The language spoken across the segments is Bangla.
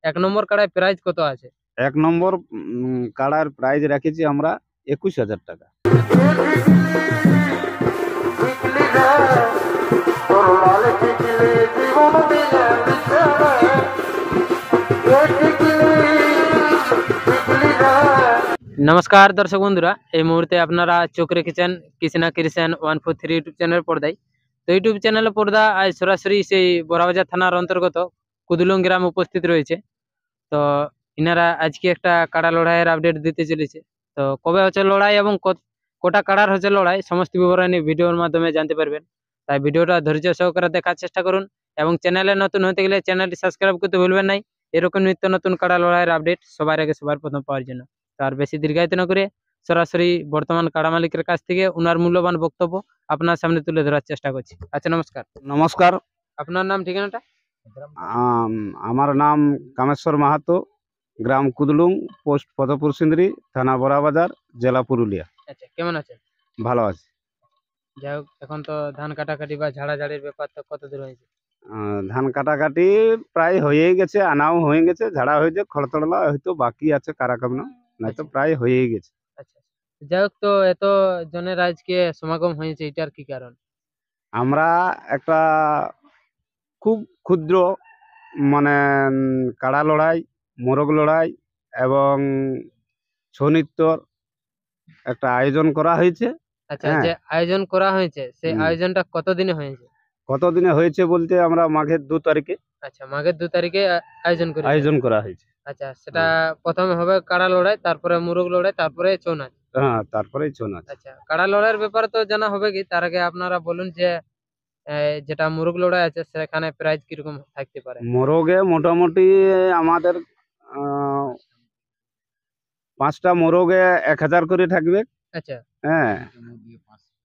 এক নম্বর কাড়ায় প্রাইজ কত আছে? এক নম্বর কাড়ার প্রাইজ রেখেছি আমরা 21,000 টাকা। নমস্কার দর্শক বন্ধুরা, এই মুহূর্তে আপনারা চোখ রেখেছেন কৃষ্ণা ক্রিয়েশন 143 ইউটিউব চ্যানেল পর্দায়। তো ইউটিউব চ্যানেলের পর্দা আজ সরাসরি সেই বড়াবাজার থানার অন্তর্গত কুদুলুং গ্রাম উপস্থিত রয়েছে। তো ইনারা আজকে একটা কাড়া লড়াইয়ের আপডেট দিতে চলেছে। তো কবে হচ্ছে লড়াই এবং কোটা কাড়ার হচ্ছে লড়াই, সমস্ত বিবরণ ভিডিওর মাধ্যমে জানতে পারবেন। তাই ভিডিওটা ধৈর্য সহকারে দেখার চেষ্টা করুন এবং চ্যানেলে নতুন হতে গেলে চ্যানেলটি সাবস্ক্রাইব করতে ভুলবেন নাই, এরকম নিত্য নতুন কাড়া লড়াইয়ের আপডেট সবার আগে সবার প্রথম পাওয়ার জন্য। তার বেশি দীর্ঘায়িত না করে সরাসরি বর্তমান কাড়া মালিকের কাছ থেকে উনার মূল্যবান বক্তব্য আপনার সামনে তুলে ধরার চেষ্টা করছি। আচ্ছা, নমস্কার। নমস্কার। আপনার নাম ঠিকানাটা? আমার নাম কামেশ্বর মাহাতো, গ্রাম কুদলুং, পোস্ট ফতেপুর সিন্দ্রি, থানা বড়াবাজার, জেলা পুরুলিয়া। আচ্ছা, কেমন আছেন? ভালো আছি। যাই হোক, এখন তো ধান কাটাকাটি বা ঝাড়াঝাড়ির ব্যাপার তো কত দূর হয়েছে? ধান কাটাকাটি প্রায় হয়েই গেছে, আনাও হয়ে গেছে, ঝাড়া হয়েছে, খড়তড়লা হয়তো বাকি আছে কারাকামনা, নয়তো প্রায় হয়েই গেছে। আচ্ছা, যাই হোক, তো এত জনের আজকে সমাগম হয়েছে, এটার কি কারণ? আমরা একটা খুব ক্ষুদ্র মানে কাড়া লড়াই, মোরগ লড়াই এবং ছৌ নৃত্যর একটা আয়োজন করা হয়েছে। আচ্ছা, হ্যাঁ। যে আয়োজন করা হয়েছে সেই আয়োজনটা কতদিনে হয়েছে? কতদিনে হয়েছে বলতে আমরা মাঘের 2 তারিখে আচ্ছা, মাঘের 2 তারিখে আয়োজন আয়োজন করা হয়েছে। আচ্ছা, সেটা প্রথমে হবে কাড়া লড়াই, তারপরে মুরগ লড়াই, তারপরে ছৌ নাচ। হ্যাঁ, তারপরে ছৌ নাচ। আচ্ছা, কাড়া লড়াইয়ের ব্যাপারে তো জানা হবে কি, তার আগে আপনারা বলুন যে যেটা মুরগ লড়াই আছে সেখানে প্রাইস কিরকম থাকতে পারে? মোরগে মোটামুটি আমাদের আহ, 5টা মোরগে 1,000 করে থাকবে। আচ্ছা। হ্যাঁ,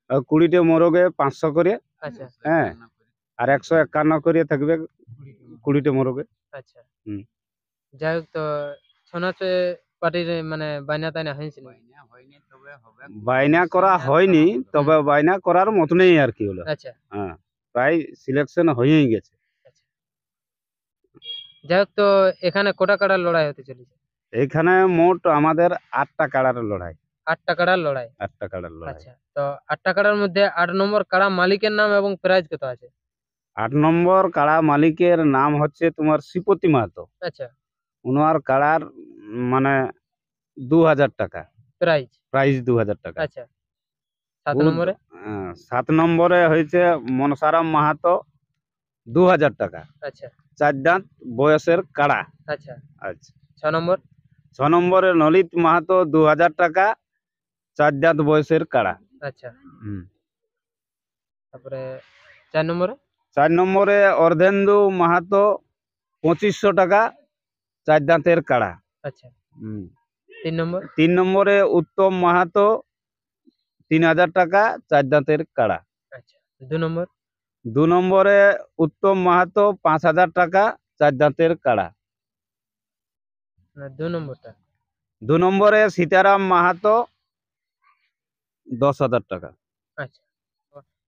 আর 20টে মোরগে 500 করে। আচ্ছা। হ্যাঁ, আর 151 করে থাকবে 20টে মোরগে। আচ্ছা, যাই হোক, তো ছৌ নাচে পার্টির মানে বায়না তাইনা হয়েছিল? বাইনা করা হয়নি, তবে বাইনা করার মতনই আর কি হলো। আচ্ছা। হ্যাঁ, প্রায় সিলেকশন হয়েই গেছে। আচ্ছা, যাই হোক, তো এখানে কোটা কাড়ার লড়াই হতে চলেছে? এখানে মোট আমাদের 8টা কাড়ার লড়াই। 8টা কাড়ার লড়াই? 8টা কাড়ার লড়াই। আচ্ছা, তো 8টা কাড়ার মধ্যে 8 নম্বর কাড়া মালিকের নাম এবং প্রাইজ কত আছে? 8 নম্বর কাড়া মালিকের নাম হচ্ছে তোমার শ্রীপতি মাহাতো। আচ্ছা। উনার কাড়ার মানে 2,000 টাকা প্রাইজ 2,000 টাকা। আচ্ছা, 7 নম্বরে? 7 নম্বরে হয়েছে মনসারাম মাহাতো, 2,000 টাকা। আচ্ছা। 4 দাঁত বয়সের কাড়া। আচ্ছা। আচ্ছা। 6 নম্বর? 6 নম্বরে ললিত মাহাতো, 2,000 টাকা, 4 দাঁত বয়সের কাড়া। আচ্ছা, তারপরে 4 নম্বরে? 4 নম্বরে অর্ধেন্দু মাহাতো, 2,500 টাকা, 4 দাঁতের কাড়া। আচ্ছা। 3 নম্বর? 3 নম্বরে উত্তম মাহাতো, 3,000 টাকা, 4 দাঁতের কাড়া। আচ্ছা। 2 নম্বর? 2 নম্বরে উত্তম মাহাতো, 5,000 টাকা, 4 দাঁতের কাড়া। না, 2 নম্বরটা? 2 নম্বরে সীতারাম মাহাতো, 10,000 টাকা। আচ্ছা,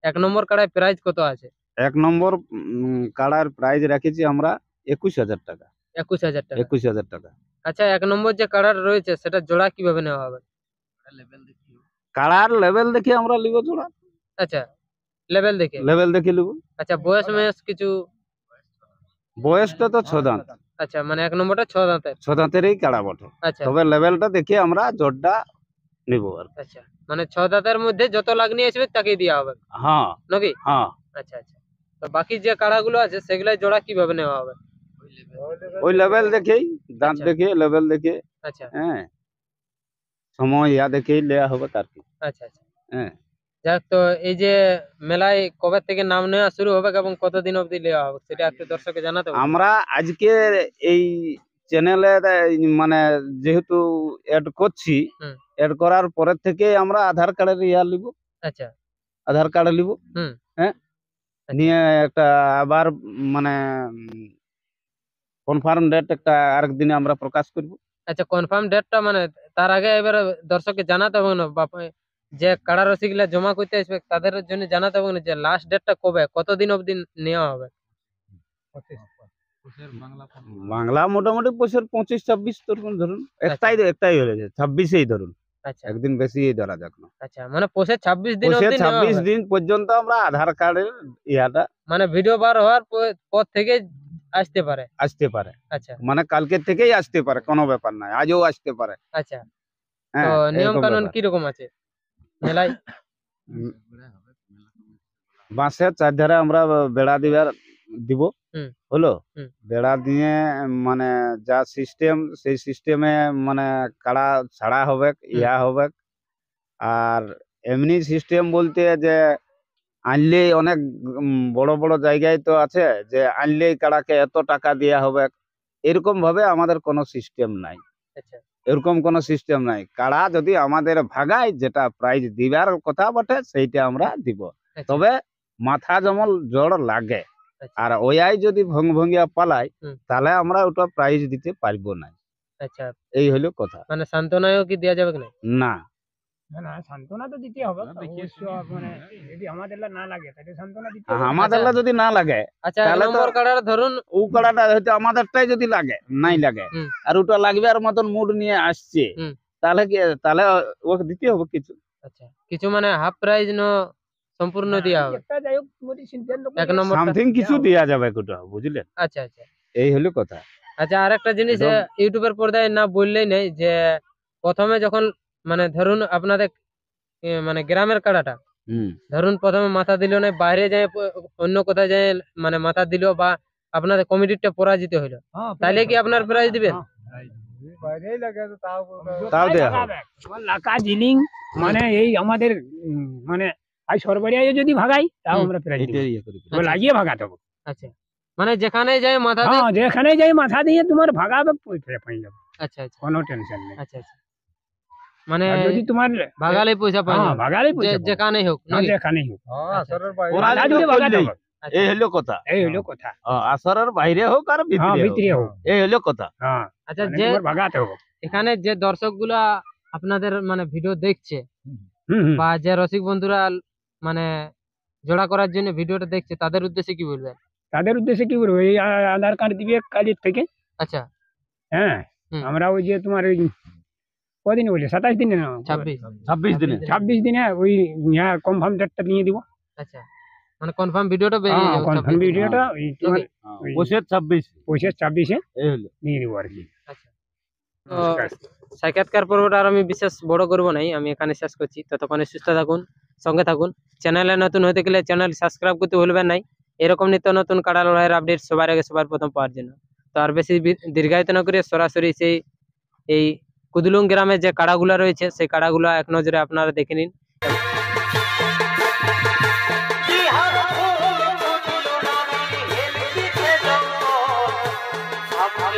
1 নম্বর কাড়ায় প্রাইজ কত আছে? 1 নম্বর কাড়ার প্রাইজ রেখেছি আমরা 21,000 টাকা। 21,000 টাকা? 21,000 টাকা। আচ্ছা, 1 নম্বর যে কাড়ার রয়েছে সেটা জোড়া কিভাবে নেওয়া হবে? কাড়ার লেভেল দেখে আমরা লিব জোড়া। আচ্ছা, লেভেল দেখে লিব। আচ্ছা, বয়স মেয়াস কিছু? বয়সটা তো 6 দাঁত। আচ্ছা, মানে 1 নম্বরটা 6 দাঁতের? 6 দাঁতেরই কাড়া বটে। আচ্ছা, তবে লেভেলটা দেখে আমরা জোড়টা নিব আর। আচ্ছা, মানে 6 দাঁতের মধ্যে যত লাগনি আসবে তাকেই দেওয়া হবে? হ্যাঁ, নাকি? হ্যাঁ। আচ্ছা, আচ্ছা, তো বাকি যে কাড়াগুলো আছে সেগুলা জোড়া কিভাবে নেওয়া হবে? ওই লেভেল দেখেই, দাঁত দেখে, লেভেল দেখে। আচ্ছা। হ্যাঁ, সময় দেখেই নেওয়া হবে তার কি। আচ্ছা, আচ্ছা। হ্যাঁ, যাক, তো এই যে মেলায় কবে থেকে নাম নেওয়া শুরু হবে এবং কতদিন অবধি নেওয়া হবে সেটা একটু দর্শককে জানাতে হবে। আমরা আজকে এই চ্যানেলে মানে যেহেতু এড করছি, এড করার পরের থেকে আমরা আধার কার্ডের লিব। আচ্ছা, আধার কার্ড লিব। হ্যাঁ, নিয়ে একটা আবার মানে কনফার্ম ডেট একটা আরেকদিনে আমরা প্রকাশ করব। আচ্ছা, কনফার্ম ডেটটা মানে তার আগে এবারে দর্শককে জানাতে হবে না? যে কাড়া রসিগুলা জমা করতে আসবে তাদের জন্য জানাতে হবে না যে লাস্ট ডেটটা কবে, কতদিন অবধি নেওয়া হবে? বাংলা মোটামুটি পোষের 25-26 ধরুন একটাই হয়েছে 26এই ধরুন, আচ্ছা একদিন বেশি ধরা যাক না। আচ্ছা, মানে পোষের 26 দিন পোষের অবধি নেওয়া 26 হবে। দিন পর্যন্ত আমরা আধার কার্ডের ইয়াটা মানে ভিডিও বার হওয়ার পর থেকে আসতে পারে। আসতে পারে, আচ্ছা মানে কালকের থেকেই আসতে পারে, কোনো ব্যাপার নাই, আজও আসতে পারে। আচ্ছা, তো হ্যাঁ, নিয়ম এরকম কানুন ব্যাপার। কি রকম আছে মেলায়? উম, বাঁশের চারধারে আমরা বেড়া দিব, হুম। হলো হুম। বেড়া দিয়ে মানে যা সিস্টেম সেই সিস্টেমে মানে কাড়া ছাড়া হবে, ইয়া হবে। আর এমনি সিস্টেম বলতে যে আনলেই অনেক বড় বড় জায়গায় তো আছে যে আনলেই কাড়াকে এত টাকা দেওয়া হবে, এরকম ভাবে আমাদের কোনো সিস্টেম নাই। আচ্ছা এরকম কোনো সিস্টেম নাই। কাড়া যদি আমাদের ভাগায়, যেটা প্রাইজ দিবার কথা বটে সেইটা আমরা দিব, আচ্ছা, তবে মাথা যেমন জড় লাগে। আচ্ছা, আর ওয়াই যদি ভঙ্গিয়া পালায় হুম। তাহলে আমরা ওটা প্রাইজ দিতে পারবো না। আচ্ছা, এই হলো কথা। মানে সান্ত্বনায়ও কি দেওয়া যাবে না? না, না না সান্ত্বনা তো দিতে হবে অবশ্য, মানে যদি আমাদের না লাগে তাহলে সান্ত্বনা দিতে হবে। আমাদের আচ্ছা। যদি না লাগে আচ্ছা, এক তাহলে তো নম্বর কাড়ার ধরুন ও কাড়াটা হয়তো আমাদেরটাই যদি লাগে নাই লাগে, হুম। আর ওটা লাগবে আর মতন মুড নিয়ে আসছে, হুম। তাহলে ওকে দিতে হবে কিছু। আচ্ছা, কিছু মানে হাফ প্রাইজ ন সম্পূর্ণ দেওয়া হবে? একটা যাই হোক মোটামুটি সিম্পল লোক এক নম্বরটা? সামথিং কিছু দেওয়া যাবে কোটা, বুঝলেন? আচ্ছা আচ্ছা এই হলো কথা। আচ্ছা, আর একটা জিনিস একদম। ইউটিউবের পর্দায় না বললেই নেই যে প্রথমে যখন মানে ধরুন আপনাদের মানে গ্রামের কাড়াটা ধরুন প্রথমে মাথা দিল না, বাইরে যায় অন্য কোথায় যায় মানে মাথা দিল, বা আপনাদের কমিটিটা পরাজিত হইলো, তাহলে কি আপনার প্রাইজ দিবেন? তাও দেয়া হবে। লাকা জিলিং মানে এই আমাদের মানে আই সরবরিয়ায় যদি ভাগাই তাও আমরা প্রাইজ দিব, এইটাই ইয়ে করে দিবে। তবে লাগিয়ে ভাগাতে হবে। আচ্ছা, মানে যেখানে যায় মাথা দিয়ে? হ্যাঁ, যেখানে যাই মাথা দিয়ে তোমার ভাগাবে পয়সা পাই যাবে, আচ্ছা আচ্ছা কোনো টেনশন নেই। আচ্ছা আচ্ছা, মানে আর যদি তোমার ভাগালে পয়সা পাই হ্যাঁ ভাগালে পয়সা পাবে। যেখানেই হোক নাকি? যেখানেই হোক আচ্ছা, মাথা দিয়ে ভাগাতে হবে। আচ্ছা, এই হলো কথা। এই হলো কথা। আসরের বাইরে হোক আর হ্যাঁ ভিতরে হোক, ভিতরে হোক। এই হলো কথা। হ্যাঁ, আচ্ছা, মানে যে তোমার ভাগাতে হবে। এখানে যে দর্শক গুলা আপনাদের মানে ভিডিও দেখছে, হুম হুম। বা যে রসিক বন্ধুরা মানে জোড়া করার জন্য ভিডিওটা দেখছে, তাদের উদ্দেশ্যে কি বলবেন? তাদের উদ্দেশ্যে কি করবো, এই আধার কার্ড দিবে কালির থেকে। আচ্ছা, হ্যাঁ, হুম। আমরা ওই যে তোমার ওই কদিন বলি 27 দিনে না 26 দিনে 26 দিনে ওই কনফার্ম ডেটটা নিয়ে দিব। আচ্ছা, মানে কনফার্ম ভিডিওটা বেরিয়ে যাবে কনফার্ম 26 দিনে। ভিডিওটা ওই তোমার ওই পোষের 26 পয়সা 26-এ এই হলো। নিয়ে দিব আর কি। আচ্ছা, তো সাক্ষাৎকার পর্বটা আর আমি বিশেষ বড় করব নাই, আমি এখানে শেষ করছি। ততক্ষণে সুস্থ থাকুন, সঙ্গে থাকুন। চ্যানেলে নতুন হতে গেলে চ্যানেল সাবস্ক্রাইব করতে ভুলবেন নাই, এরকম নিত্য নতুন কাড়া লড়াইয়ের আপডেট সবার আগে সবার প্রথম পাওয়ার জন্য। তো আর বেশি দীর্ঘায়িত না করে সরাসরি সেই এই কুদলুং গ্রামে যে কাড়াগুলো রয়েছে সেই কাড়াগুলো এক নজরে আপনারা দেখে নিন। বিহার ফুল ফুল নারী হেলদিতে জঙ্গল